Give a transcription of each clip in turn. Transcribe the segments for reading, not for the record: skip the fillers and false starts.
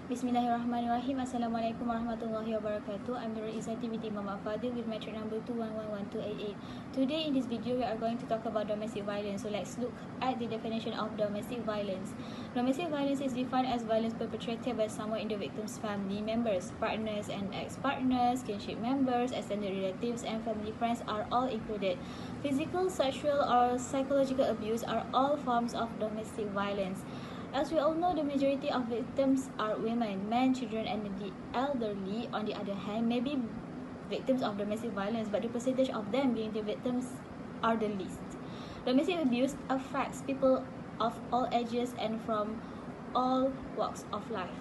Bismillahirrahmanirrahim. Assalamualaikum warahmatullahi wabarakatuh. I'm Nurul Izzati binti Muhammad Fadil with metric number 2111288. Today in this video we are going to talk about domestic violence. So let's look at the definition of domestic violence. Domestic violence is defined as violence perpetrated by someone in the victim's family members, partners and ex-partners, kinship members, extended relatives and family friends are all included. Physical, sexual or psychological abuse are all forms of domestic violence. As we all know, the majority of victims are women, men, children, and the elderly, on the other hand, may be victims of domestic violence, but the percentage of them being the victims are the least. Domestic abuse affects people of all ages and from all walks of life.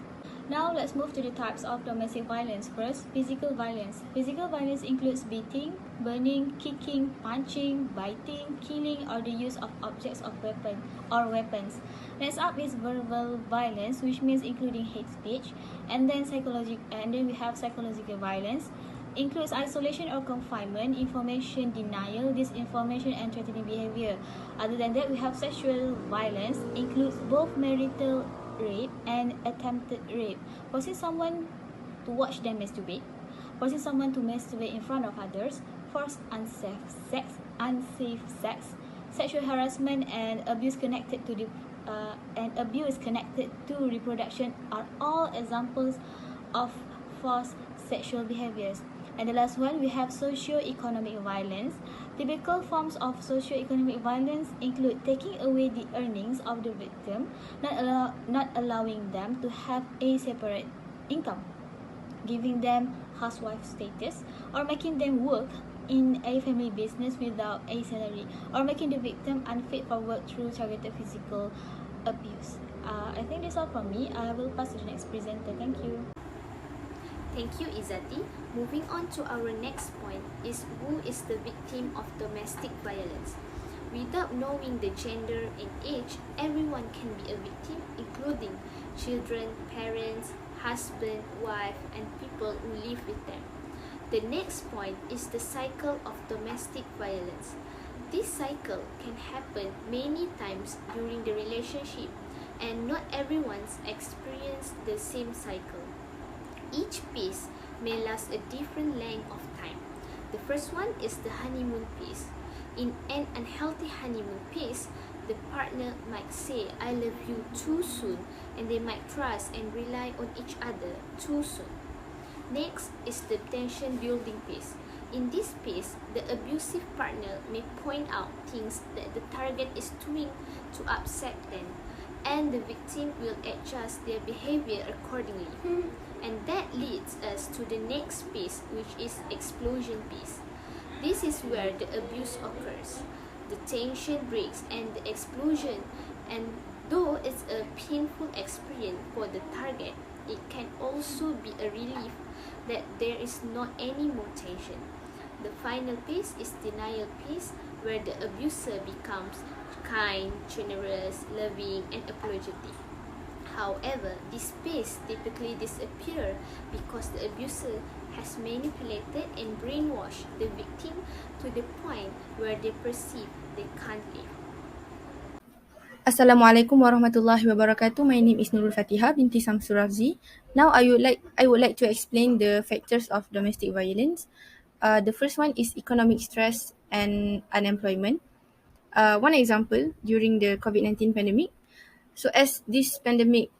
Now let's move to the types of domestic violence. First, physical violence. Physical violence includes beating, burning, kicking, punching, biting, killing, or the use of objects of weapons. Next up is verbal violence, which means including hate speech, and then we have psychological violence. Includes isolation or confinement, information denial, disinformation, and threatening behavior. Other than that, we have sexual violence, includes both marital rape and attempted rape. Forcing someone to watch them masturbate, forcing someone to masturbate in front of others, forced unsafe sex, sexual harassment, and abuse connected to reproduction are all examples of forced sexual behaviors. And the last one, we have socio-economic violence. Typical forms of socio-economic violence include taking away the earnings of the victim, not allowing them to have a separate income, giving them housewife status, or making them work in a family business without a salary, or making the victim unfit for work through targeted physical abuse. I think that's all from me. I will pass to the next presenter. Thank you. Thank you, Izzati. Moving on to our next point is who is the victim of domestic violence. Without knowing the gender and age, everyone can be a victim, including children, parents, husband, wife, and people who live with them. The next point is the cycle of domestic violence. This cycle can happen many times during the relationship, and not everyone's experienced the same cycle. Each phase may last a different length of time. The first one is the honeymoon phase. In an unhealthy honeymoon phase, the partner might say "I love you" too soon, and they might trust and rely on each other too soon. Next is the tension building phase. In this phase, the abusive partner may point out things that the target is doing to upset them, and the victim will adjust their behavior accordingly. And that leads us to the next phase, which is explosion phase. This is where the abuse occurs. The tension breaks and the explosion, and though it's a painful experience for the target, it can also be a relief that there is not any more tension. The final phase is denial phase, where the abuser becomes kind, generous, loving, and apologetic. However, this phase typically disappears because the abuser has manipulated and brainwashed the victim to the point where they perceive they can't live. Assalamualaikum warahmatullahi wabarakatuh. My name is Nurul Fatihah binti Samsul Rafzi. Now I would like to explain the factors of domestic violence. The first one is economic stress and unemployment. One example, during the COVID-19 pandemic. So as this pandemic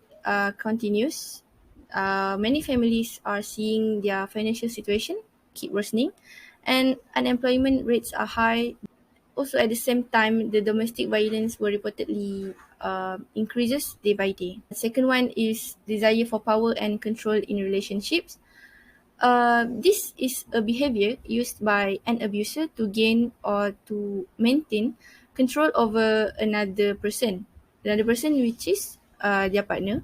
continues, many families are seeing their financial situation keep worsening, and unemployment rates are high. Also, at the same time, the domestic violence will reportedly increases day by day. The second one is desire for power and control in relationships. This is a behavior used by an abuser to gain or to maintain control over another person which is their partner.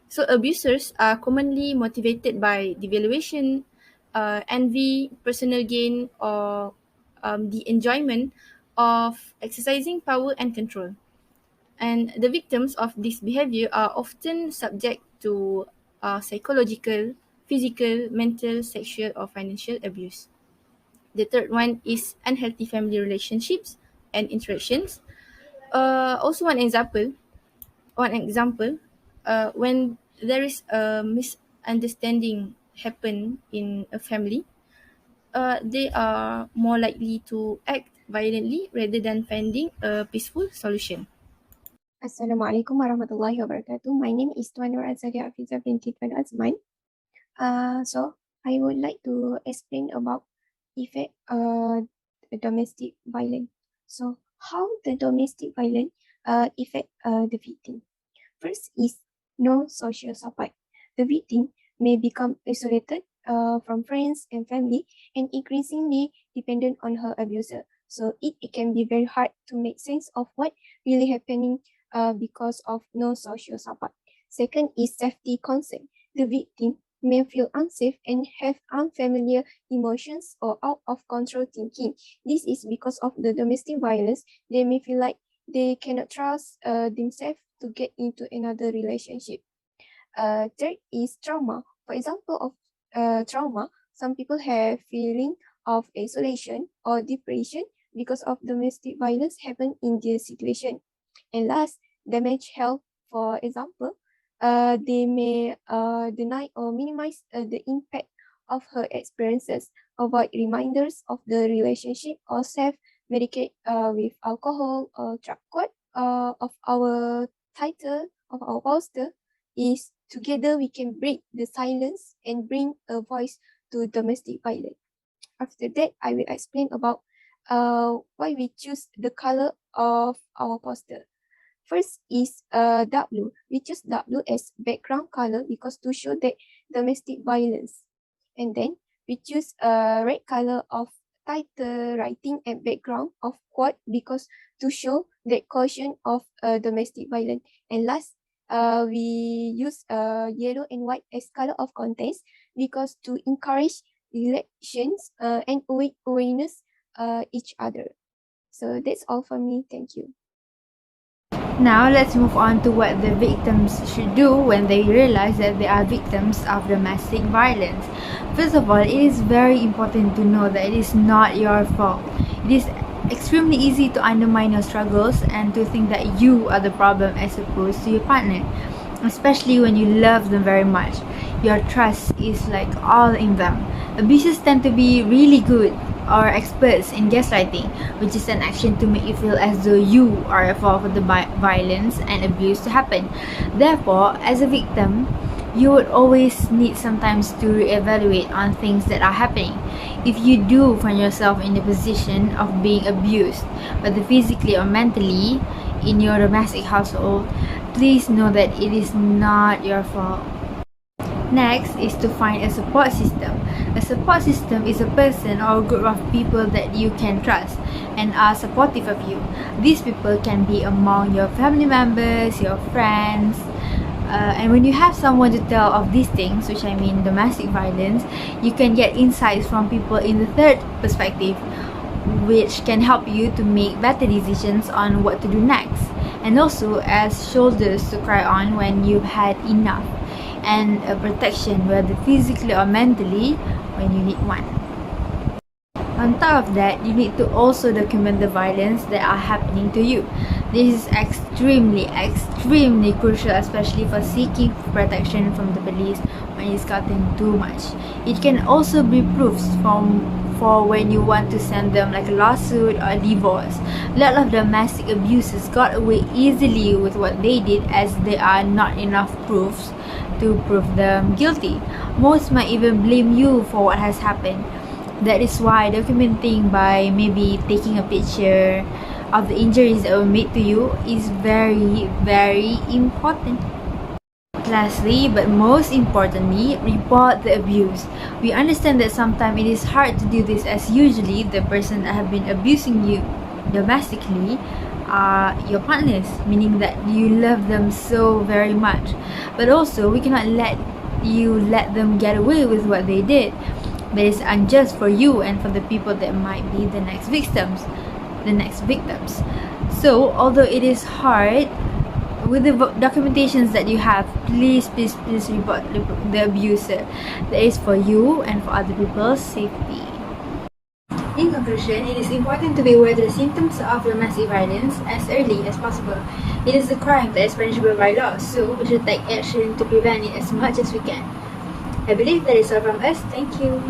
So abusers are commonly motivated by devaluation, envy, personal gain, or the enjoyment of exercising power and control. And the victims of this behavior are often subject to psychological, physical, mental, sexual, or financial abuse. The third one is unhealthy family relationships and interactions. Also one example, when there is a misunderstanding happen in a family, they are more likely to act violently rather than finding a peaceful solution. Assalamualaikum warahmatullahi wabarakatuh. My name is Tuan Nur Azadia Afizah binti Tuan Azman. So I would like to explain about effect domestic violence. So how the domestic violence affect the victim. First is no social support. The victim may become isolated from friends and family and increasingly dependent on her abuser. So it can be very hard to make sense of what really happening because of no social support. Second is safety concern. The victim may feel unsafe and have unfamiliar emotions or out of control thinking. This is because of the domestic violence. They may feel like they cannot trust themselves to get into another relationship. Third is trauma. For example of trauma, some people have feeling of isolation or depression because of domestic violence happen in their situation. And last, damage health. For example, they may deny or minimize the impact of her experiences, avoid reminders of the relationship, or self-medicate with alcohol or drug. Quote of our title of our poster is "Together we can break the silence and bring a voice to domestic violence." After that, I will explain about why we choose the color of our poster. First is dark blue. We choose dark blue as background color because to show that domestic violence. And then we choose red color of title writing and background of quote because to show that caution of domestic violence. And last, we use yellow and white as color of contents because to encourage elections and awareness each other. So that's all from me. Thank you. Now let's move on to what the victims should do when they realize that they are victims of domestic violence. First of all, it is very important to know that it is not your fault. It is extremely easy to undermine your struggles and to think that you are the problem as opposed to your partner, especially when you love them very much. Your trust is like all in them. Abusers tend to be really good or experts in gaslighting, which is an action to make you feel as though you are at fault for the violence and abuse to happen. Therefore, as a victim, you would always need sometimes to reevaluate on things that are happening. If you do find yourself in the position of being abused, whether physically or mentally, in your domestic household, please know that it is not your fault. Next is to find a support system. A support system is a person or a group of people that you can trust and are supportive of you. These people can be among your family members, your friends, and when you have someone to tell of these things, which I mean domestic violence, you can get insights from people in the third perspective, which can help you to make better decisions on what to do next, and also as shoulders to cry on when you've had enough, and a protection whether physically or mentally when you need one. On top of that, you need to also document the violence that are happening to you. This is extremely crucial, especially for seeking protection from the police when it's gotten too much. It can also be proofs for when you want to send them like a lawsuit or a divorce. A lot of domestic abusers got away easily with what they did as there are not enough proofs to prove them guilty. Most might even blame you for what has happened. That is why documenting by maybe taking a picture of the injuries that were made to you is very important. Lastly, but most importantly, report the abuse. We understand that sometimes it is hard to do this as usually the person that have been abusing you domestically are your partners, meaning that you love them so very much. But also, we cannot let them get away with what they did. That is unjust for you and for the people that might be the next victims. So, although it is hard, with the documentations that you have, please report the abuser. That is for you and for other people's safety. In conclusion, it is important to be aware of the symptoms of domestic violence as early as possible. It is a crime that is punishable by law, so we should take action to prevent it as much as we can. I believe that is all from us. Thank you.